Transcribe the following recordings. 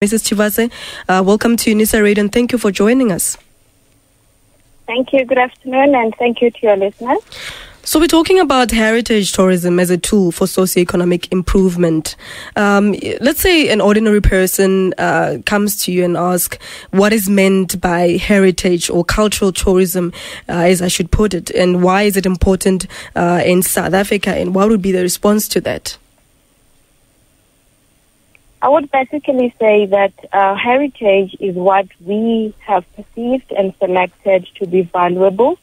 Mrs. Tshivhase, welcome to UNISA Radio and thank you for joining us. Thank you. Good afternoon, and thank you to your listeners. So we're talking about heritage tourism as a tool for socioeconomic improvement. Let's say an ordinary person comes to you and asks what is meant by heritage or cultural tourism, as I should put it, and why is it important in South Africa, and what would be the response to that? I would basically say that heritage is what we have perceived and selected to be valuable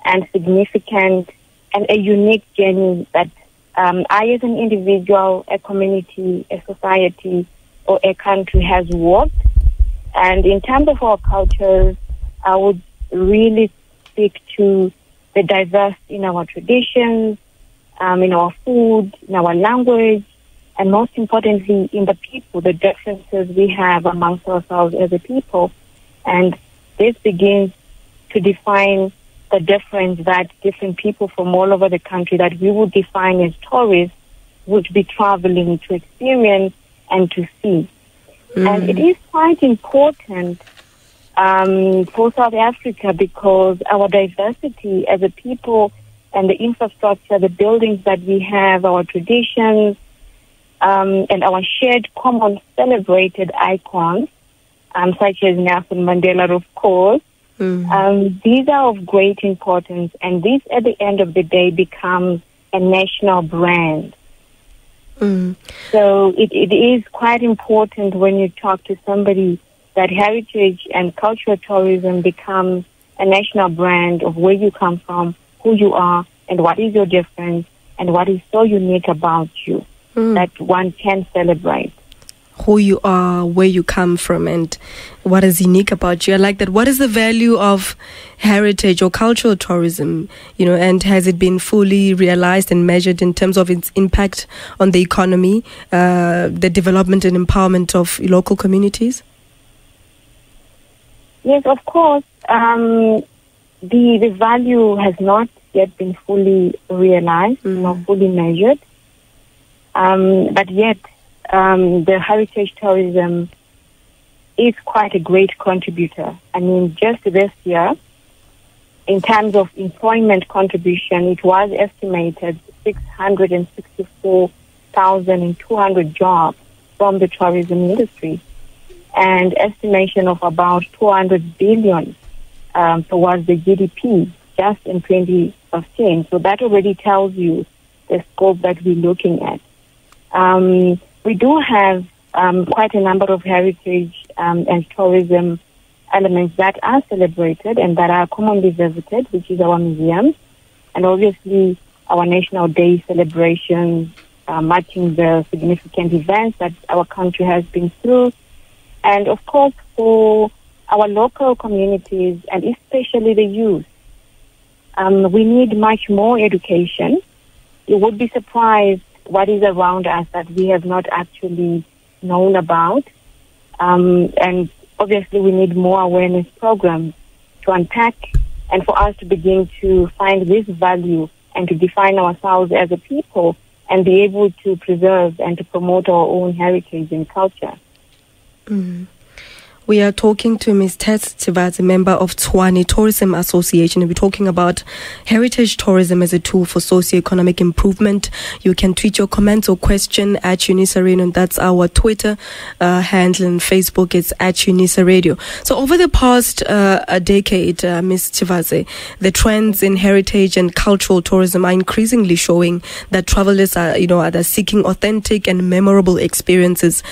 and significant and a unique journey that I as an individual, a community, a society, or a country has walked. And in terms of our cultures, I would really speak to the diversity in our traditions, in our food, in our language, and most importantly, in the people, the differences we have amongst ourselves as a people. And this begins to define the difference that different people from all over the country that we would define as tourists would be traveling to experience and to see. And it is quite important for South Africa because our diversity as a people and the infrastructure, the buildings that we have, our traditions, and our shared, common, celebrated icons, such as Nelson Mandela, of course. These are of great importance, and this, at the end of the day, becomes a national brand. So it is quite important when you talk to somebody that heritage and cultural tourism becomes a national brand of where you come from, who you are, and what is your difference, and what is so unique about you. That one can celebrate. Who you are, where you come from, and what is unique about you. I like that. What is the value of heritage or cultural tourism, and has it been fully realized and measured in terms of its impact on the economy, the development and empowerment of local communities? Yes, of course. The value has not yet been fully realized, nor fully measured. But yet, the heritage tourism is quite a great contributor. I mean, just this year, in terms of employment contribution, it was estimated 664,200 jobs from the tourism industry, and estimation of about 200 billion towards the GDP just in 2015. So that already tells you the scope that we're looking at. We do have quite a number of heritage and tourism elements that are celebrated and that are commonly visited, which is our museums, and obviously our National Day celebrations, marking the significant events that our country has been through. And of course, for our local communities, and especially the youth, we need much more education. You would be surprised what is around us that we have not actually known about. And obviously we need more awareness programs to unpack and for us to begin to find this value and to define ourselves as a people and be able to preserve and to promote our own heritage and culture. We are talking to Ms. Thetsh Tshivhase, member of Tshwane Tourism Association, and we're talking about heritage tourism as a tool for socioeconomic improvement. You can tweet your comments or question at UNISA Radio, and that's our Twitter handle, and Facebook is at UNISA Radio. So over the past a decade, Ms. Tshivhase, the trends in heritage and cultural tourism are increasingly showing that travelers are seeking authentic and memorable experiences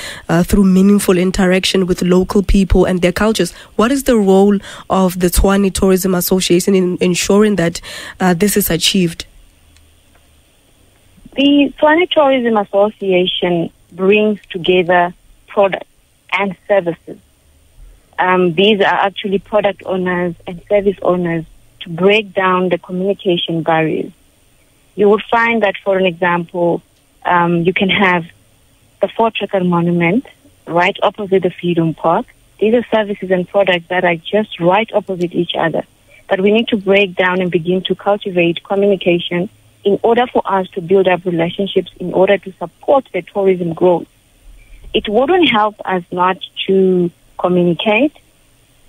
through meaningful interaction with local people and their cultures. What is the role of the Tshwane Tourism Association in ensuring that this is achieved? The Tshwane Tourism Association brings together products and services. These are actually product owners and service owners to break down the communication barriers. You would find that, for an example, you can have the Fort Tracker Monument right opposite the Freedom Park. These are services and products that are just right opposite each other. But we need to break down and begin to cultivate communication in order for us to build up relationships, in order to support the tourism growth. it wouldn't help us not to communicate.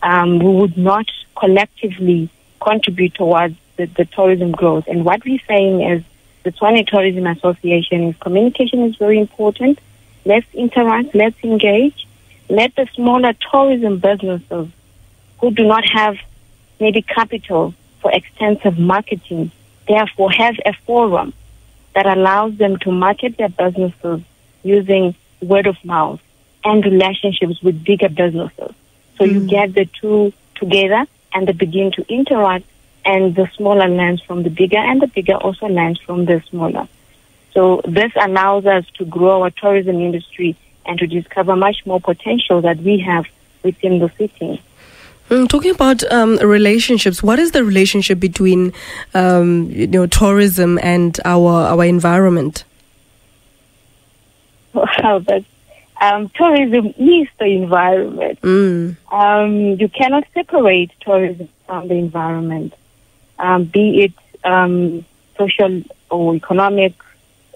We would not collectively contribute towards the tourism growth. And what we're saying is the Tshwane Tourism Association is communication is very important. Let's interact, let's engage. Let the smaller tourism businesses who do not have maybe capital for extensive marketing, therefore have a forum that allows them to market their businesses using word of mouth and relationships with bigger businesses. So you get the two together and they begin to interact, and the smaller learns from the bigger and the bigger also learns from the smaller. So this allows us to grow our tourism industry and to discover much more potential that we have within the city. Talking about relationships, what is the relationship between tourism and our environment? Well, tourism is the environment. You cannot separate tourism from the environment, be it social or economic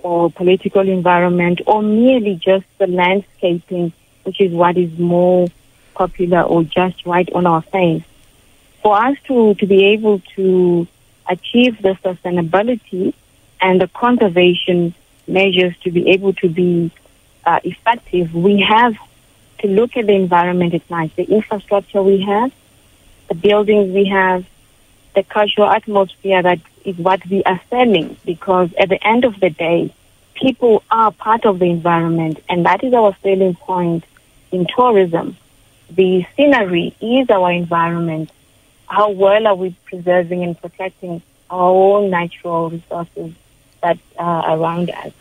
or political environment, or merely just the landscaping, which is what is more popular or just right on our face. For us to be able to achieve the sustainability and the conservation measures to be able to be effective, we have to look at the environment at night, the infrastructure we have, the buildings we have, the cultural atmosphere that is what we are selling, because at the end of the day, people are part of the environment, and that is our selling point in tourism. The scenery is our environment. How well are we preserving and protecting our own natural resources that are around us?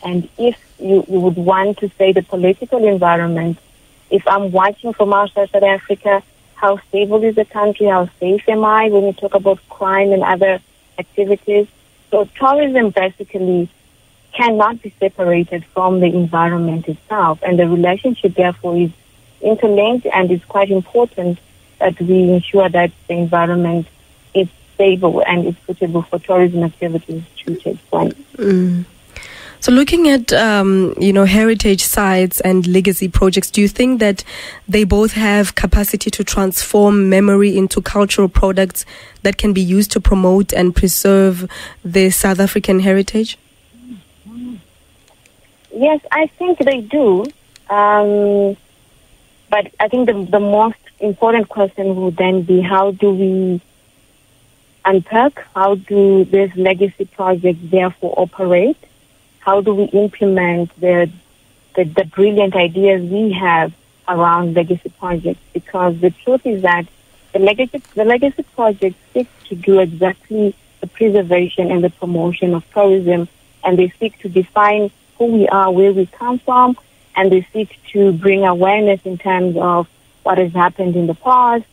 And if you would want to say the political environment, if I'm watching from outside South Africa, how stable is the country? How safe am I when we talk about crime and other activities? So tourism basically cannot be separated from the environment itself. And the relationship, therefore, is interlinked, and it's quite important that we ensure that the environment is stable and is suitable for tourism activities to take place. So looking at, heritage sites and legacy projects, do you think that they both have capacity to transform memory into cultural products that can be used to promote and preserve the South African heritage? Yes, I think they do. But I think the most important question will then be, how do we unpack? How do these legacy projects therefore operate? How do we implement the brilliant ideas we have around legacy projects? Because the truth is that the legacy projects seek to do exactly the preservation and the promotion of tourism, and they seek to define who we are, where we come from, and they seek to bring awareness in terms of what has happened in the past,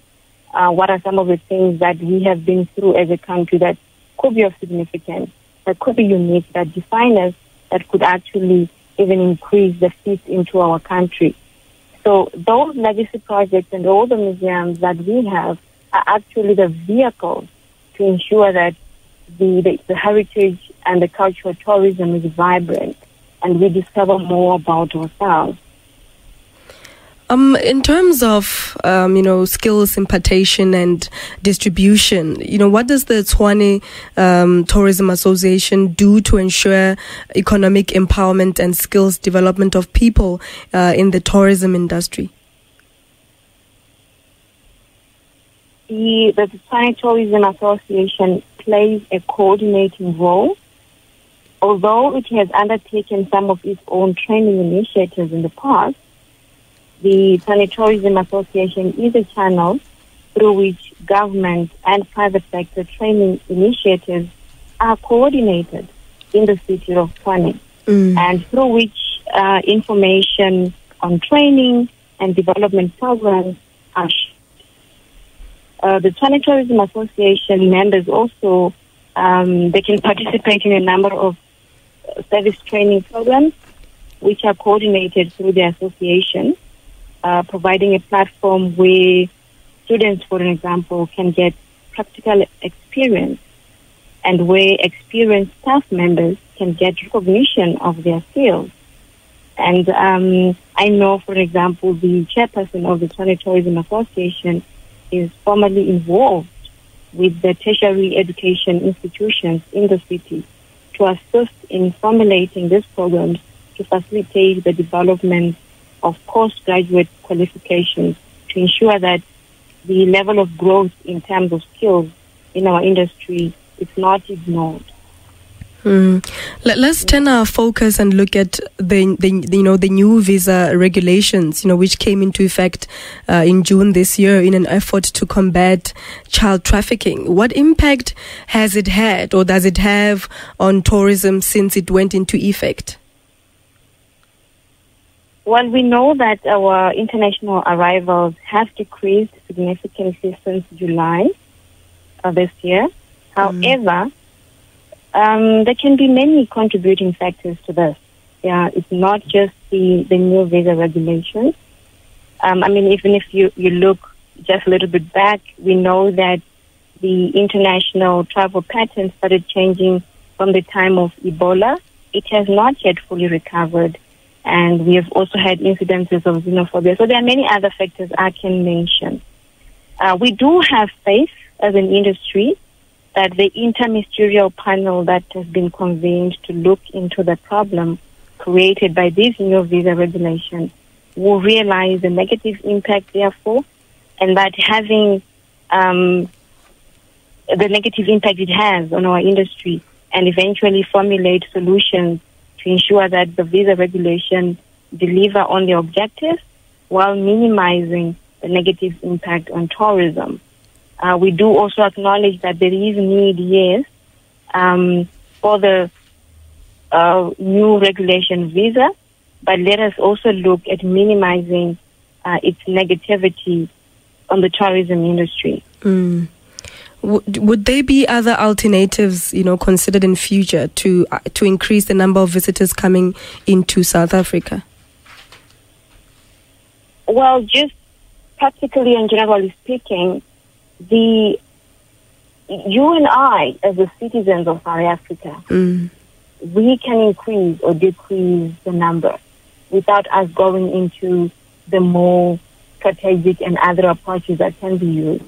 what are some of the things that we have been through as a country that could be of significance, that could be unique, that define us, that could actually even increase the fit into our country. So those legacy projects and all the museums that we have are actually the vehicles to ensure that the heritage and the cultural tourism is vibrant and we discover more about ourselves. In terms of, skills impartation and distribution, what does the Tshwane Tourism Association do to ensure economic empowerment and skills development of people in the tourism industry? The Tshwane Tourism Association plays a coordinating role. Although it has undertaken some of its own training initiatives in the past, the Tshwane Tourism Association is a channel through which government and private sector training initiatives are coordinated in the city of Tshwane, and through which information on training and development programs are shared. The Tshwane Tourism Association members also, they can participate in a number of service training programs which are coordinated through the association, providing a platform where students, for an example, can get practical experience and where experienced staff members can get recognition of their skills. And I know, for example, the chairperson of the Tshwane Tourism Association is formally involved with the tertiary education institutions in the city to assist in formulating these programs to facilitate the development of postgraduate qualifications to ensure that the level of growth in terms of skills in our industry is not ignored. Let's turn our focus and look at the new visa regulations, which came into effect in June this year in an effort to combat child trafficking. What impact has it had, or does it have, on tourism since it went into effect? Well, we know that our international arrivals have decreased significantly since July of this year. However, there can be many contributing factors to this. Yeah, it's not just the new visa regulations. Even if you look just a little bit back, we know that the international travel pattern started changing from the time of Ebola. It has not yet fully recovered. And we have also had incidences of xenophobia. So there are many other factors I can mention. We do have faith as an industry that the interministerial panel that has been convened to look into the problem created by these new visa regulations will realize the negative impact, therefore, and that having the negative impact it has on our industry, and eventually formulate solutions to ensure that the visa regulation deliver on the objectives while minimizing the negative impact on tourism. We do also acknowledge that there is need, yes, for the new regulation visa, but let us also look at minimizing its negativity on the tourism industry. Would there be other alternatives, considered in future to increase the number of visitors coming into South Africa? Well, just practically and generally speaking, you and I, as the citizens of South Africa, we can increase or decrease the number without us going into the more strategic and other approaches that can be used.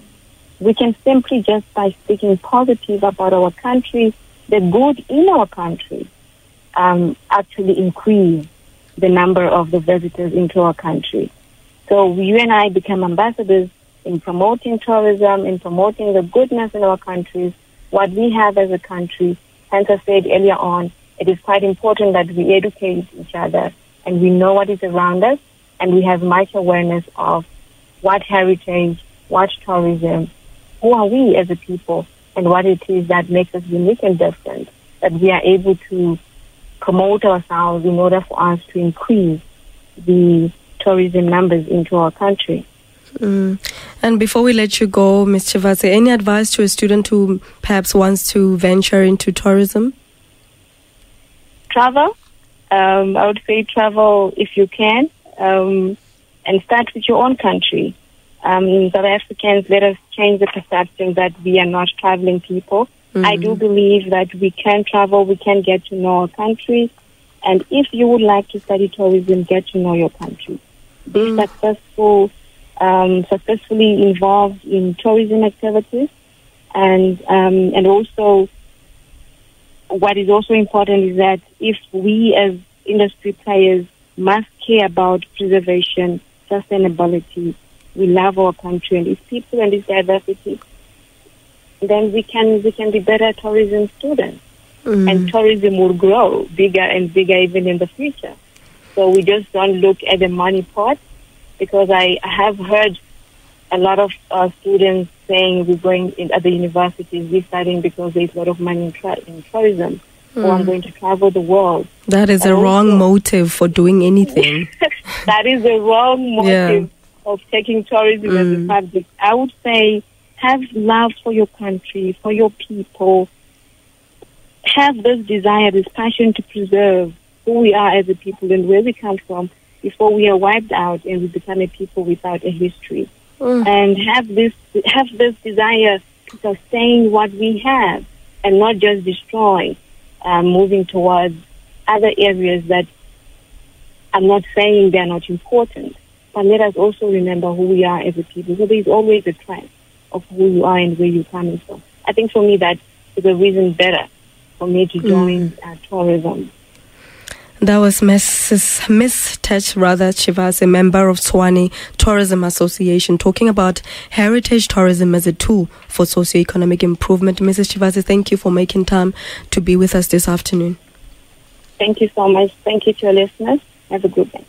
We can simply, just by speaking positive about our country, the good in our country, actually increase the number of the visitors into our country. So you and I become ambassadors in promoting tourism, in promoting the goodness in our countries, what we have as a country. Hence, I said earlier on, it is quite important that we educate each other and we know what is around us, and we have much awareness of what heritage, what tourism, who are we as a people, and what it is that makes us unique and different, that we are able to promote ourselves in order for us to increase the tourism numbers into our country. And before we let you go, Ms. Tshivhase, any advice to a student who perhaps wants to venture into tourism? Travel. I would say travel if you can, and start with your own country. South Africans, let us change the perception that we are not traveling people. I do believe that we can travel, we can get to know our country, and if you would like to study tourism, get to know your country. Be successfully involved in tourism activities, and also what is also important is that if we as industry players must care about preservation, sustainability, we love our country and its people and its diversity, then we can be better tourism students. And tourism will grow bigger and bigger even in the future. So we just don't look at the money part, because I have heard a lot of students saying we're going in other universities, we're studying because there's a lot of money in tourism. So I'm going to travel the world. That is a wrong motive for doing anything. That is the wrong motive of taking tourism as a subject. I would say have love for your country, for your people. Have this desire, this passion to preserve who we are as a people and where we come from before we are wiped out and we become a people without a history. And have this desire to sustain what we have and not just destroy, moving towards other areas that I'm not saying they're not important, but let us also remember who we are as a people. So there's always a trend of who you are and where you're coming from. I think for me that is a reason better for me to join tourism. That was Miss Thetsh Tshivhase, member of Tshwane Tourism Association, talking about heritage tourism as a tool for socio-economic improvement. Mrs. Tshivhase, thank you for making time to be with us this afternoon. Thank you so much. Thank you to your listeners. Have a good day.